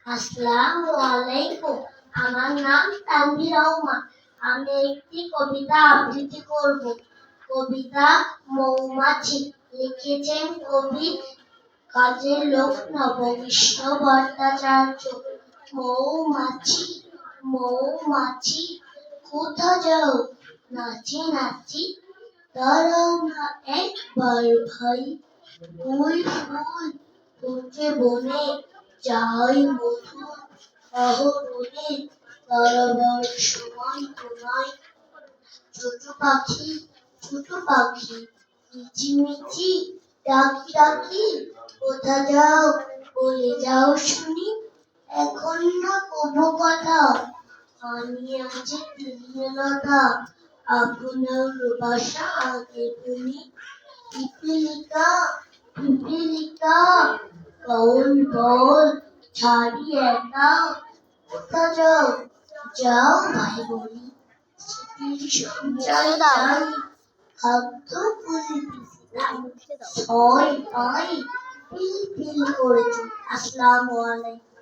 আসসালামু আলাইকুম। আমার নাম তানভীর রহমান। আমি একটি কবিতা আবৃত্তি করব। কবিতা মৌমাছি। লিখেছেন কবি কাজী লোক নবকৃষ্ণ ভট্টাচার্য। মৌমাছি, মৌমাছি, কোথা যাও নাচি নাচি, দাঁড়াও না একবার ভাই। ফুল ফুল ফুটে বনে, যাই মধুর অহরণে, দাঁড়াবার সময় তোমায়। ছোট পাখি, ছোট পাখি, কিচিমিচি ডাকি ডাকি, কোথা যাও বলে যাও শুনি। এখন না কব কথা, আমি আছে তৃণলতা, আপনার বাসা আগে তুমি। পিপীলিকা, পিপীলিকা, বল বল ছাড়ি একা, কোথা যাও যাও ভাই বলি। সঞ্চয় চাই, খাদ্য খুঁজে ছয় পাই, পিল পিল করেছে। আসসালামু আলাইকুম।